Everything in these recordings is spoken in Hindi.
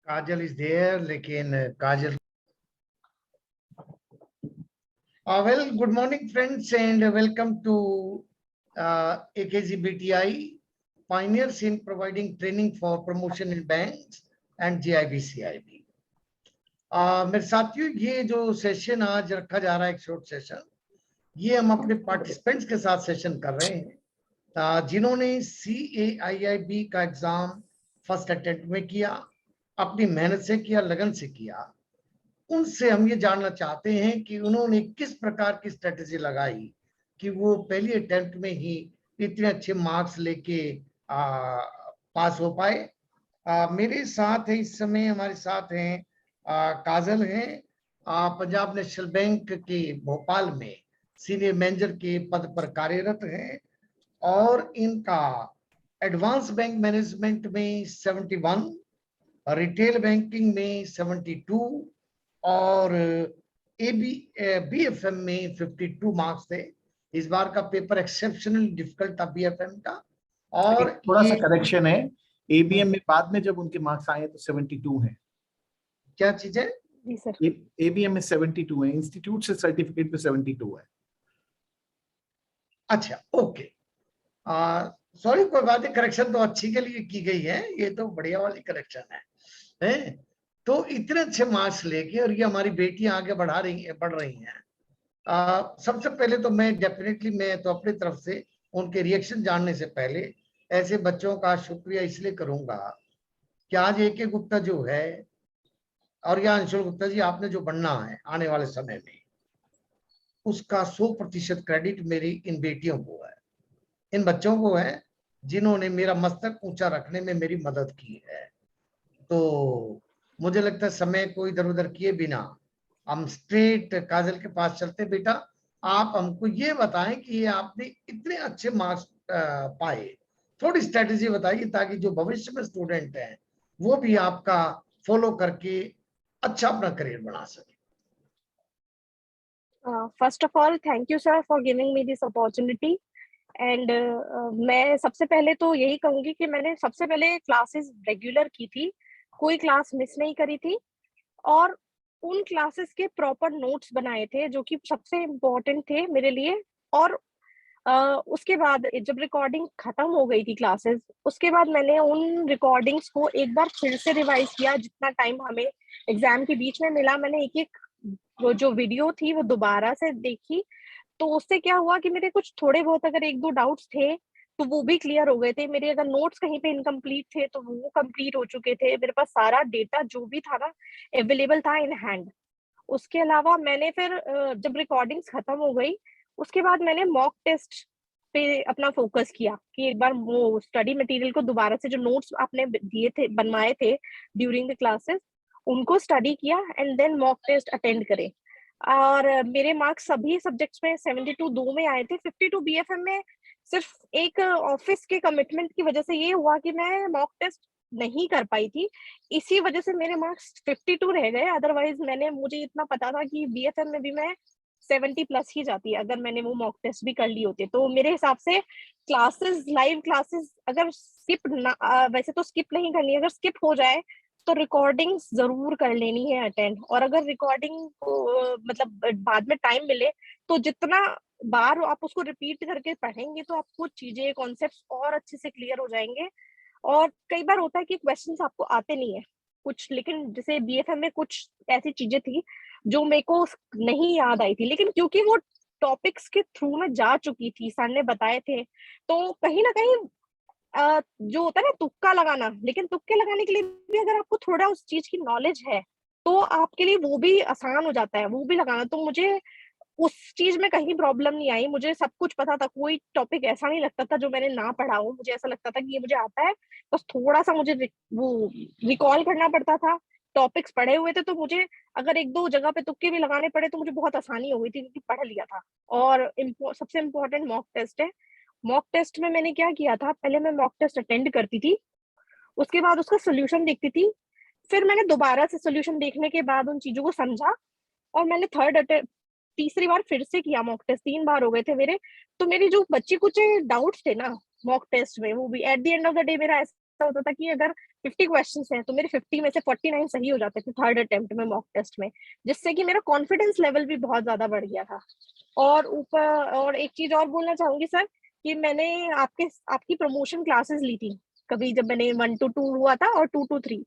काजल इज देयर, लेकिन काजल well, good morning friends and welcome to AKG BTI, pioneers in providing training for promotion in banks and GIB CIB. मेरे साथियों, ये जो सेशन आज रखा जा रहा है, एक शॉर्ट सेशन, ये हम अपने पार्टिसिपेंट्स के साथ सेशन कर रहे हैं जिन्होंने CAIIB का एग्जाम फर्स्ट अटेम्प्ट में किया, अपनी मेहनत से किया, लगन से किया। उनसे हम ये जानना चाहते हैं कि उन्होंने किस प्रकार की स्ट्रेटेजी लगाई कि वो पहली अटेम्प्ट में ही इतने अच्छे मार्क्स लेके पास हो पाए। मेरे साथ है इस समय, हमारे साथ हैं काजल हैं, पंजाब नेशनल बैंक के भोपाल में सीनियर मैनेजर के पद पर कार्यरत हैं और इनका एडवांस बैंक मैनेजमेंट में 71, रिटेल बैंकिंग में 72 और BFM में 52 मार्क्स थे। इस बार का पेपर एक्सेप्शनल डिफिकल्ट था BFM का। और थोड़ा सा करेक्शन है, ABM में बाद में जब उनके मार्क्स आए तो 72 है। क्या चीज है जी सर? ABM में 72 है, इंस्टीट्यूट से सर्टिफिकेट पे 72 है। अच्छा, ओके, सॉरी, कोई बात नहीं, करेक्शन तो अच्छी के लिए की गई है, ये तो बढ़िया वाली करेक्शन है। तो इतने अच्छे मार्क्स लेके और ये हमारी बेटियां आगे बढ़ रही हैं। सबसे पहले तो मैं तो अपनी तरफ से उनके रिएक्शन जानने से पहले ऐसे बच्चों का शुक्रिया इसलिए करूंगा कि आज AK गुप्ता जो है और या अंशुल गुप्ता जी, आपने जो बनना है आने वाले समय में, उसका 100% क्रेडिट मेरी इन बेटियों को है, इन बच्चों को है, जिन्होंने मेरा मस्तक ऊंचा रखने में मेरी मदद की है। तो मुझे लगता है समय को इधर उधर किए बिना हम स्ट्रेट काजल के पास चलते। बेटा, आप हमको ये बताएं कि ये आपने इतने अच्छे मार्क्स पाए, थोड़ी स्ट्रेटेजी बताइए ताकि जो भविष्य में स्टूडेंट हैं वो भी आपका फॉलो करके अच्छा अपना करियर बना सके। First of all, thank you sir for giving me this opportunity. And मैं सबसे पहले तो यही कहूंगी कि मैंने सबसे पहले क्लासेस रेगुलर की थी, कोई क्लास मिस नहीं करी थी और उन क्लासेस के प्रॉपर नोट्स बनाए थे जो कि सबसे इम्पोर्टेंट थे मेरे लिए। और उसके बाद जब रिकॉर्डिंग खत्म हो गई थी क्लासेस, उसके बाद मैंने उन रिकॉर्डिंग्स को एक बार फिर से रिवाइज किया। जितना टाइम हमें एग्जाम के बीच में मिला, मैंने एक एक वो जो वीडियो थी वो दोबारा से देखी। तो उससे क्या हुआ कि मेरे कुछ थोड़े बहुत अगर एक दो डाउट्स थे तो वो भी क्लियर हो गए थे। मेरे अगर नोट्स कहीं पे इनकम्प्लीट थे तो वो कंप्लीट हो चुके थे। मेरे पास सारा डेटा जो भी था ना अवेलेबल था इन हैंड। उसके अलावा मैंने फिर जब रिकॉर्डिंग्स खत्म हो गई उसके बाद मैंने मॉक टेस्ट पे अपना फोकस किया कि एक बार वो स्टडी मटेरियल को दोबारा से, जो नोट्स आपने दिए थे, बनवाए थे ड्यूरिंग द क्लासेस, उनको स्टडी किया and then mock test attend करे। और मेरे मार्क्स सभी सब्जेक्ट्स में 72 दो में आए थे। 52 BFM में सिर्फ एक ऑफिस के कमिटमेंट की वजह से ये हुआ कि मैं मॉक टेस्ट नहीं कर पाई थी, इसी वजह से मेरे मार्क्स 52 रह गए। अदरवाइज मुझे इतना पता था कि BFM में भी मैं 70+ ही जाती है अगर मैंने वो मॉक टेस्ट भी कर ली होती। तो मेरे हिसाब से क्लासेस, लाइव क्लासेस अगर स्किप ना, वैसे तो स्किप नहीं करनी है, अगर स्किप हो जाए तो रिकॉर्डिंग जरूर कर लेनी है अटेंड। और अगर रिकॉर्डिंग को मतलब बाद में टाइम मिले तो जितना बार आप उसको रिपीट करके पढ़ेंगे तो आपको चीजें, कॉन्सेप्ट्स और अच्छे से क्लियर हो जाएंगे। और कई बार होता है कि क्वेश्चंस आपको आते नहीं है कुछ, लेकिन जैसे BFM में कुछ ऐसी चीजें थी जो मेरे को नहीं याद आई थी, लेकिन क्योंकि वो टॉपिक्स के थ्रू में जा चुकी थी, सर ने बताए थे, तो कहीं ना कहीं जो होता है ना तुक्का लगाना, लेकिन तुक्के लगाने के लिए भी अगर आपको थोड़ा उस चीज की नॉलेज है तो आपके लिए वो भी आसान हो जाता है, वो भी लगाना। तो मुझे उस चीज में कहीं प्रॉब्लम नहीं आई, मुझे सब कुछ पता था, कोई टॉपिक ऐसा नहीं लगता था जो मैंने ना पढ़ा हो। मुझे ऐसा लगता था कि ये मुझे आता है, बस थोड़ा सा मुझे वो रिकॉल करना पड़ता था। टॉपिक्स पढ़े हुए थे तो मुझे अगर एक दो जगह पे तुक्के भी लगाने पड़े तो मुझे बहुत आसानी हो गई थी क्योंकि पढ़ लिया था। और सबसे इम्पोर्टेंट मॉक टेस्ट है। मॉक टेस्ट में मैंने क्या किया था, पहले मैं मॉक टेस्ट अटेंड करती थी, उसके बाद उसका सोल्यूशन देखती थी, फिर मैंने दोबारा से सोल्यूशन देखने के बाद उन चीजों को समझा और मैंने तीसरी बार फिर से किया मॉक टेस्ट। 3 बार हो गए थे मेरे। तो मेरी जो बच्चे कुछ डाउट्स थे ना मॉक टेस्ट में, वो भी at the end of the day मेरा होता था कि अगर 50 क्वेश्चंस हैं तो मेरे 50 में से 49 सही हो जाते थे थर्ड अटेम्प्ट में मॉक टेस्ट में, जिससे कि मेरा कॉन्फिडेंस लेवल भी बहुत ज्यादा बढ़ गया था। और एक चीज और बोलना चाहूंगी सर कि मैंने आपकी प्रमोशन क्लासेस ली थी कभी, जब मैंने 1 to 2 हुआ था और 2 to 3।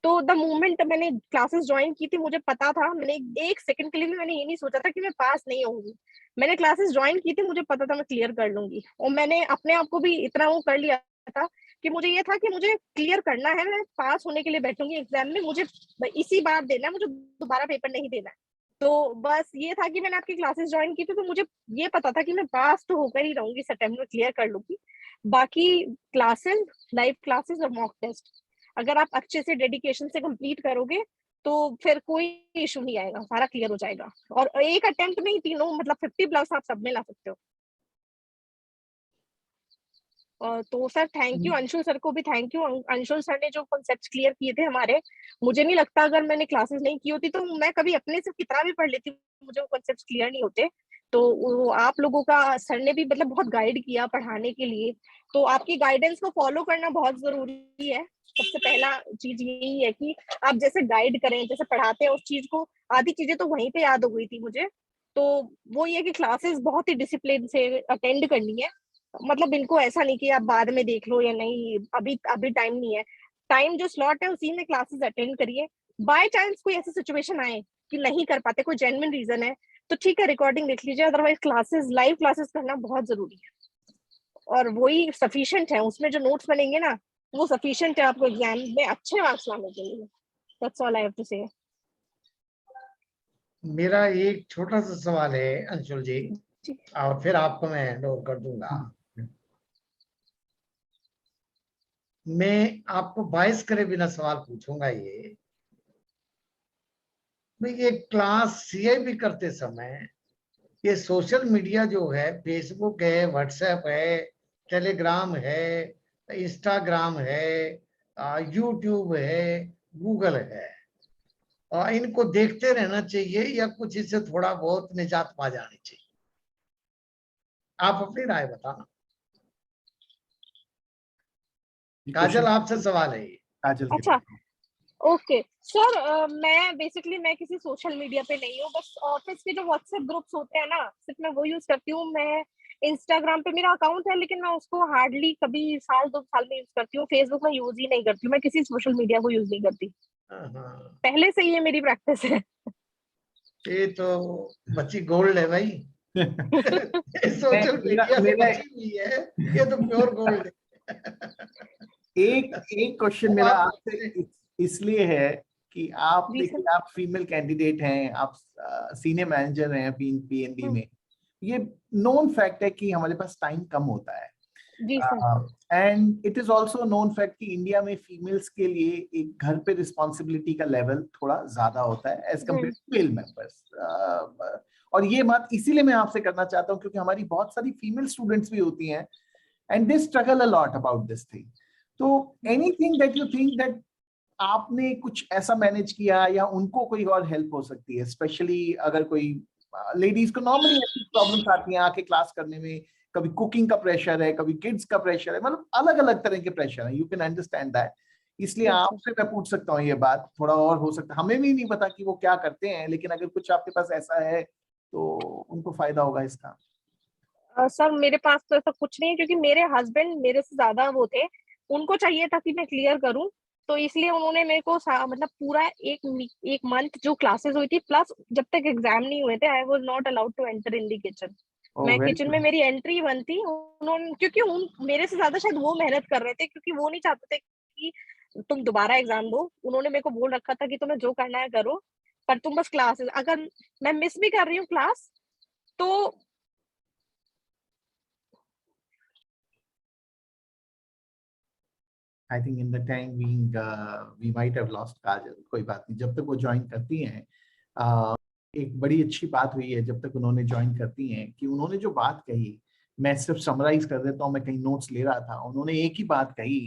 तो द मोमेंट मैंने क्लासेस ज्वाइन की थी, मुझे पता था, मैंने एक सेकंड के लिए भी मैंने ये नहीं सोचा था कि मैं पास नहीं होंगी। मैंने क्लासेस ज्वाइन की थी, मुझे पता था मैं क्लियर कर लूंगी, और मैंने अपने आप को भी इतना वो कर लिया था कि मुझे ये था कि मुझे क्लियर करना है, मैं पास होने के लिए बैठूंगी एग्जाम में, मुझे इसी बार देना है, मुझे दोबारा पेपर नहीं देना है। तो बस ये था कि मैंने आपकी क्लासेस ज्वाइन की थी, तो मुझे ये पता था कि मैं पास तो होकर ही रहूंगी, इस अटेम्प्ट में क्लियर कर लूंगी। बाकी क्लासेस, लाइव क्लासेस और मॉक टेस्ट अगर आप अच्छे से डेडिकेशन से कंप्लीट करोगे तो फिर कोई इशू नहीं आएगा, सारा क्लियर हो जाएगा, और एक अटेम्प्ट में ही तीनों मतलब 50 प्लस आप सब में ला सकते हो। तो sir thank you, Anshul sir को भी थैंक यू। अंशुल सर ने जो कॉन्सेप्ट्स क्लियर किए थे हमारे, मुझे नहीं लगता अगर मैंने क्लासेस नहीं की होती तो मैं कभी अपने से कितना भी पढ़ लेती, मुझे वो कॉन्सेप्ट्स क्लियर नहीं होते। तो वो आप लोगों का सर ने भी मतलब बहुत गाइड किया पढ़ाने के लिए, तो आपकी गाइडेंस को फॉलो करना बहुत जरूरी है। सबसे पहला चीज यही है कि आप जैसे गाइड करें, जैसे पढ़ाते हैं उस चीज को, आधी चीजें तो वहीं पे याद हो गई थी मुझे। तो वो ये कि क्लासेस बहुत ही डिसिप्लिन से अटेंड करनी है, मतलब इनको ऐसा नहीं कि आप बाद में देख लो या नहीं, अभी अभी टाइम नहीं है, टाइम जो स्लॉट है उसी में क्लासेस अटेंड करिए। बाय चांस कोई ऐसी सिचुएशन आए कि नहीं कर पाते, कोई जेन्युइन रीजन है, तो ठीक है रिकॉर्डिंग देख लीजिए, अदरवाइज क्लासेस, लाइव क्लासेस करना बहुत जरूरी है, और वही सफिशिएंट है, उसमें जो नोट्स बनेंगे ना वो सफिशिएंट है आपको एग्जाम में अच्छे मार्क्स लाने के लिए। That's all I have to say. मेरा एक छोटा सा सवाल है अंशुल जी, और फिर आपको मैं हैंड ओवर कर दूंगा। मैं आपको बायस करे बिना सवाल पूछूंगा। ये क्लास सीआईबी करते समय ये सोशल मीडिया जो है, फेसबुक है, व्हाट्सएप है, टेलीग्राम है, इंस्टाग्राम है, यूट्यूब है, गूगल है, और इनको देखते रहना चाहिए या कुछ इससे थोड़ा बहुत निजात पा जानी चाहिए? आप अपनी राय बताना। काजल, आपसे सवाल है ये। काजल के अच्छा, पास। ओके सर, मैं बेसिकली मैं किसी सोशल मीडिया पे नहीं हूँ, बस ऑफिस के जो व्हाट्सएप ग्रुप्स होते हैं ना सिर्फ मैं वो यूज करती हूँ। मैं इंस्टाग्राम पे मेरा अकाउंट है, लेकिन मैं उसको हार्डली कभी साल 2 साल में यूज करती हूँ। फेसबुक में यूज ही नहीं करती हूँ, मैं किसी सोशल मीडिया को यूज नहीं करती, हाँ, पहले से ही ये मेरी प्रैक्टिस है। ये तो बच्ची गोल्ड है भाई। सोशल मेरा मीडिया से मेरा बची हुई है, ये तो प्योर गोल्ड है। एक एक क्वेश्चन वो मेरा आप आपसे इसलिए है कि आप जी सर। देखिए, आप फीमेल कैंडिडेट हैं, आप सीनियर मैनेजर हैं पीएनबी में। ये नोन फैक्ट है कि हमारे पास टाइम कम होता है, जी sir. And it is also known fact कि इंडिया में फीमेल्स के लिए एक घर पे रिस्पॉन्सिबिलिटी का लेवल थोड़ा ज्यादा होता है as compare to male members. और ये बात इसीलिए मैं आपसे करना चाहता हूँ क्योंकि हमारी बहुत सारी फीमेल स्टूडेंट्स भी होती हैं and they struggle a lot about this thing. तो anything that you think that आपने कुछ ऐसा मैनेज किया या उनको कोई और हेल्प हो सकती है, स्पेशली अगर कोई लेडीज को नॉर्मली ऐसी प्रॉब्लम्स आती हैं आके क्लास करने में, कभी कुकिंग का प्रेशर है, कभी किड्स का प्रेशर है, मतलब अलग अलग तरह के प्रेशर है, यू कैन अंडरस्टैंड दैट। इसलिए आपसे मैं पूछ सकता हूँ ये बात, थोड़ा और हो सकता है, हमें भी नहीं पता कि वो क्या करते हैं, लेकिन अगर कुछ आपके पास ऐसा है तो उनको फायदा होगा इसका। सर मेरे पास तो ऐसा कुछ नहीं है, क्योंकि मेरे हस्बैंड मेरे से ज्यादा वो थे, उनको चाहिए था कि मैं क्लियर करूं, तो इसलिए उन्होंने मेरे को मतलब पूरा एक मंथ जो क्लासेस हुई थी, प्लस जब तक एग्जाम नहीं हुए थे, I was not allowed to enter in the kitchen. Oh मैं वेरी किचन में गुड। मेरी एंट्री बंद थी, उन्होंने, क्योंकि उन मेरे से ज्यादा शायद वो मेहनत कर रहे थे, क्योंकि वो नहीं चाहते थे कि तुम दोबारा एग्जाम दो। उन्होंने मेरे को बोल रखा था कि तुम्हें जो करना है करो, पर तुम बस क्लासेस, अगर मैं मिस भी कर रही हूँ क्लास तो I think in the time we might have lost Kajal, कोई बात नहीं, जब तक वो ज्वाइन करती हैं। एक बड़ी अच्छी बात हुई है जब तक उन्होंने ज्वाइन करती हैं कि उन्होंने जो बात कही, मैं सिर्फ समराइज कर देता हूँ, मैं कहीं नोट्स ले रहा था, उन्होंने एक ही बात कही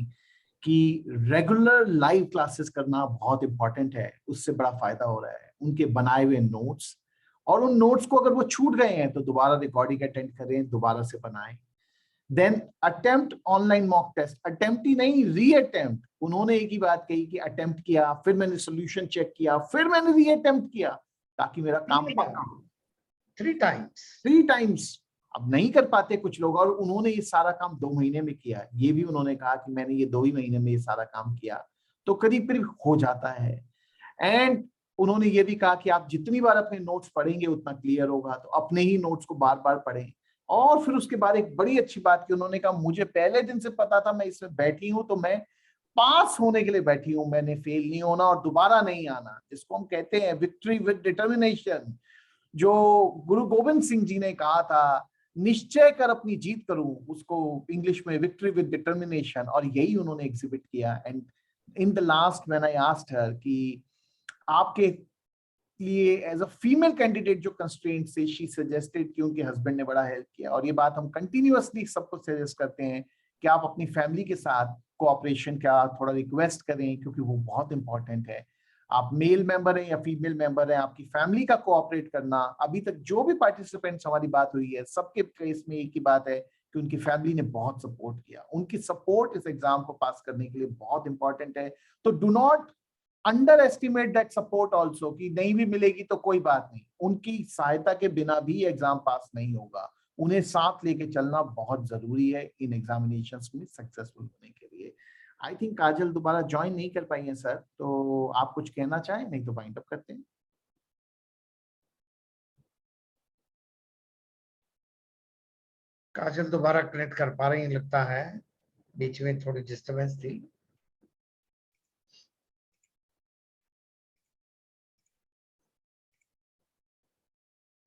कि रेगुलर लाइव क्लासेस करना बहुत इंपॉर्टेंट है, उससे बड़ा फायदा हो रहा है उनके बनाए हुए नोट्स, और उन नोट्स को अगर वो छूट गए हैं तो दोबारा रिकॉर्डिंग अटेंड करें, दोबारा से बनाएं। Then attempt online mock test, attempt ही नहीं रीअटेम्प्ट। उन्होंने एक ही बात कही कि अटेम्प्ट किया, फिर मैंने सोल्यूशन चेक किया, फिर मैंने रीअटेम्प्ट किया ताकि मेरा काम पक्का हो। 3 times। 3 times। अब नहीं कर पाते कुछ लोग, और उन्होंने ये सारा काम 2 महीने में किया। ये भी उन्होंने कहा कि मैंने ये 2 ही महीने में ये सारा काम किया, तो करीब करीब हो जाता है। एंड उन्होंने ये भी कहा कि आप जितनी बार अपने नोट्स पढ़ेंगे उतना क्लियर होगा, तो अपने ही नोट्स को बार बार पढ़ें। और फिर उसके बाद एक बड़ी अच्छी बात की उन्होंने कहा, मुझे पहले दिन से पता था मैं इसमें बैठी हूं तो मैं पास होने के लिए बैठी हूं, मैंने फेल नहीं होना और दोबारा नहीं आना, जिसको हम कहते हैं विक्ट्री विद डिटर्मिनेशन। जो गुरु गोविंद सिंह जी ने कहा था, निश्चय कर अपनी जीत करूं, उसको इंग्लिश में विक्ट्री विद डिटर्मिनेशन, और यही उन्होंने एग्जिबिट किया। And in the last when I asked her कि आपके लिए एज अ फीमेल कैंडिडेट जो कंस्ट्रेंट से, शी सजेस्टेड कि उनके हस्बैंड ने बड़ा हेल्प किया। और ये बात हम कंटिन्यूअसली सबको सजेस्ट करते हैं कि आप अपनी फैमिली के साथ कोऑपरेशन का थोड़ा रिक्वेस्ट करें, क्योंकि वो बहुत इंपॉर्टेंट है। आप मेल मेंबर हैं या फीमेल मेंबर हैं, आपकी फैमिली का कोऑपरेट करना। अभी तक जो भी पार्टिसिपेंट्स हमारी बात हुई है, सबके केस में एक ही बात है कि उनकी फैमिली ने बहुत सपोर्ट किया। उनकी सपोर्ट इस एग्जाम को पास करने के लिए बहुत इंपॉर्टेंट है। तो do not under estimate that support also, कि नहीं भी मिलेगी तो कोई बात नहीं, उनकी सहायता के बिना भी एग्जाम पास नहीं होगा। उन्हें साथ लेके चलना बहुत जरूरी है इन एग्जामिनेशंस में सक्सेसफुल होने के लिए। आई थिंक काजल दोबारा ज्वाइन नहीं कर पाई है सर, तो आप कुछ कहना चाहें, नहीं तो वाइंड अप करते हैं। काजल दोबारा कनेक्ट कर पा रही हैं लगता है, बीच में थोड़ी डिस्टरबेंस थी।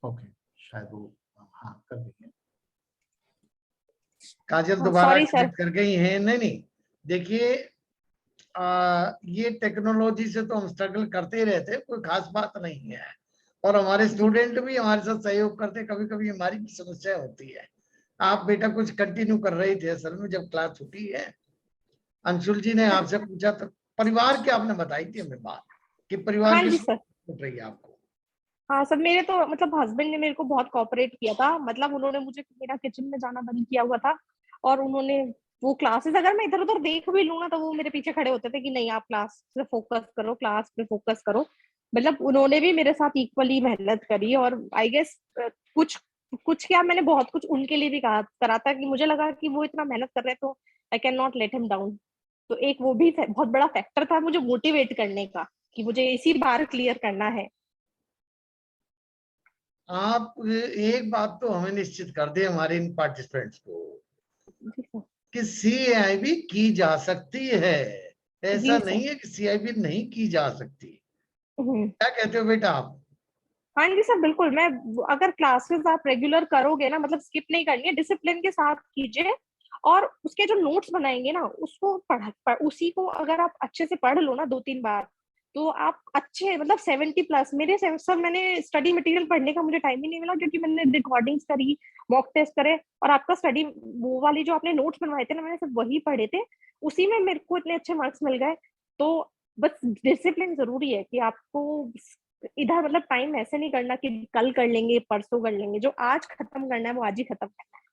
ओके, शायद वो हाँ कर रही है। काजल दोबारा सॉरी सर। कनेक्ट कर गई हैं। नहीं नहीं, देखिए ये टेक्नोलॉजी से तो हम स्ट्रगल करते ही रहते, कोई खास बात नहीं है। और हमारे स्टूडेंट भी हमारे साथ सहयोग करते, कभी कभी हमारी भी समस्या होती है। आप बेटा कुछ कंटिन्यू कर रही थी असल में, जब क्लास छुट्टी है। अंशुल जी ने आपसे पूछा तो परिवार की आपने बताई थी हमें बात, कि परिवार हाँ की जी सर। छूट रही है आपको। हाँ सर, मेरे तो मतलब हस्बैंड ने मेरे को बहुत कोऑपरेट किया था। मतलब उन्होंने मुझे, मेरा किचन में जाना बंद किया हुआ था, और उन्होंने वो क्लासेस, अगर मैं इधर उधर देख भी लूँ ना, तो वो मेरे पीछे खड़े होते थे कि नहीं आप क्लास पे फोकस करो, क्लास पे फोकस करो। मतलब उन्होंने भी मेरे साथ इक्वली मेहनत करी। और आई गेस कुछ कुछ क्या, मैंने बहुत कुछ उनके लिए भी करा था, कि मुझे लगा कि वो इतना मेहनत कर रहे हैं तो I can not let him down. तो एक वो भी बहुत बड़ा फैक्टर था मुझे मोटिवेट करने का, कि मुझे इसी बार क्लियर करना है। आप एक बात तो हमें निश्चित कर दे हमारे इन पार्टिसिपेंट्स को, जी सर। कि CIB की जा सकती है। ऐसा जी सर। नहीं है कि CIB नहीं की जा सकती। हम्म। क्या कहते हो बेटा आप? हाँ जी सर, बिल्कुल। मैं, अगर क्लासेस आप रेगुलर करोगे ना, मतलब स्किप नहीं करनी है, डिसिप्लिन के साथ कीजिए। और उसके जो नोट्स बनाएंगे ना, उसको उसी को अगर आप अच्छे से पढ़ लो ना 2-3 बार, तो आप अच्छे, मतलब 70+। मेरे सेमेस्टर मैंने स्टडी मटेरियल पढ़ने का मुझे टाइम ही नहीं मिला, क्योंकि मैंने रिकॉर्डिंग्स करी, मॉक टेस्ट करे, और आपका स्टडी वो वाली जो आपने नोट्स बनवाए थे ना, मैंने सिर्फ वही पढ़े थे। उसी में मेरे को इतने अच्छे मार्क्स मिल गए। तो बस डिसिप्लिन जरूरी है, कि आपको इधर मतलब टाइम ऐसे नहीं करना कि कल कर लेंगे, परसों कर लेंगे। जो आज खत्म करना है वो आज ही खत्म करना है।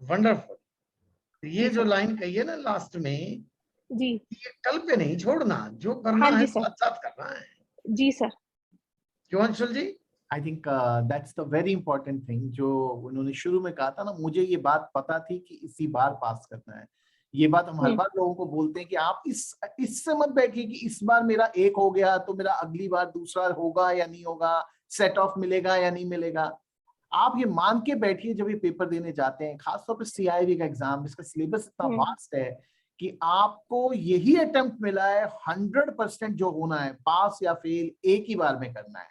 वंडरफुल। ये जी जो सर। लाइन कही है ना लास्ट में, जी। ये कल पे नहीं छोड़ना, जो करना हाँ है जी सर। साथ साथ करना है। जी सर। क्यों Anshul ji? I think that's the very important thing जो उन्होंने शुरू में कहा था ना, मुझे ये बात पता थी कि इसी बार पास करना है। ये बात हम हर बार लोगों को बोलते हैं कि आप इससे मत बैठिए कि इस बार मेरा एक हो गया तो मेरा अगली बार दूसरा होगा या नहीं होगा, सेट ऑफ मिलेगा या नहीं मिलेगा। आप ये मान के बैठिए जब ये पेपर देने जाते हैं, खासतौर पर CIB का एग्जाम, इसका सिलेबस इतना वास्ट है कि आपको यही अटेम्प्ट मिला है 100% जो होना है, पास या फेल एक ही बार में करना है।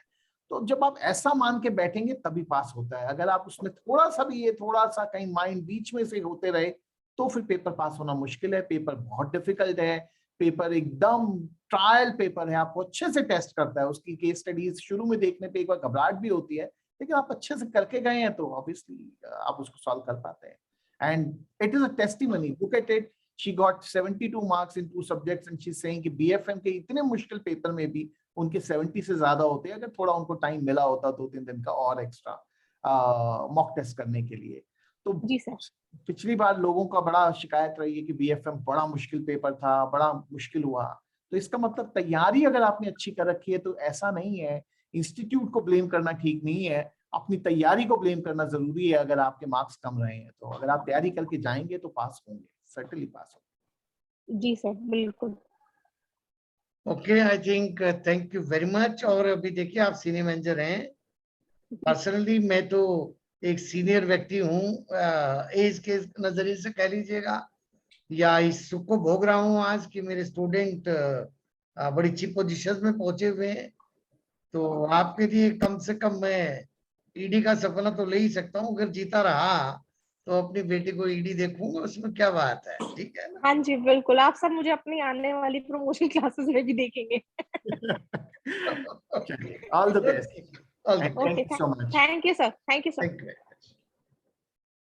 तो जब आप ऐसा मान के बैठेंगे तभी पास होता है। अगर आप उसमें थोड़ा सा भी, ये थोड़ा सा कहीं माइंड बीच में से होते रहे, तो फिर पेपर पास होना मुश्किल है। पेपर बहुत डिफिकल्ट है, पेपर एकदम ट्रायल पेपर है, आपको अच्छे से टेस्ट करता है। उसकी केस स्टडीज शुरू में देखने पे एक बार घबराहट भी होती है, लेकिन आप अच्छे से करके गए हैं तो ऑब्वियसली आप उसको सॉल्व कर पाते हैं। And it is a testimony, look at it, she got 72 marks in 2 subjects and she is saying कि BFM के इतने मुश्किल पेपर में भी उनके 70 से ज्यादा होते हैं। अगर थोड़ा उनको टाइम मिला होता 2-3 दिन का और एक्स्ट्रा मॉक टेस्ट करने के लिए, तो जी सर। पिछली बार लोगों का बड़ा शिकायत रही है कि बीएफएम बड़ा मुश्किल पेपर था, बड़ा मुश्किल हुआ। तो इसका मतलब तैयारी अगर आपने अच्छी कर रखी है तो ऐसा नहीं है, इंस्टीट्यूट को ब्लेम करना ठीक नहीं है, अपनी तैयारी को ब्लेम करना जरूरी है। अगर आपके मार्क्स कम रहे हैं तो अगर आप तैयारी करके जाएंगे तो पास होंगे, सर्टेनली पास होंगे। जी सर, बिल्कुल। Okay, I think thank you very much. और अभी देखिए आप सीनियर मैनेजर हैं, पर्सनली मैं तो एक सीनियर व्यक्ति हूँ, एज के नजरिए से कह लीजिएगा, या इस सुख को भोग रहा हूँ आज कि मेरे स्टूडेंट बड़ी अच्छी पोजीशन में पहुंचे हुए हैं। तो आपके लिए कम से कम मैं ईडी का सपना तो ले ही सकता हूँ। अगर जीता रहा तो अपनी बेटी को ईडी देखूंगा, उसमें क्या बात है, ठीक है ना? हाँ जी, बिल्कुल। आप सब मुझे अपनी आने वाली प्रमोशन क्लासेस में भी देखेंगे। चलिए, all the best All the and best. Thank okay, you so much. Thank you sir, thank you sir. Thank you.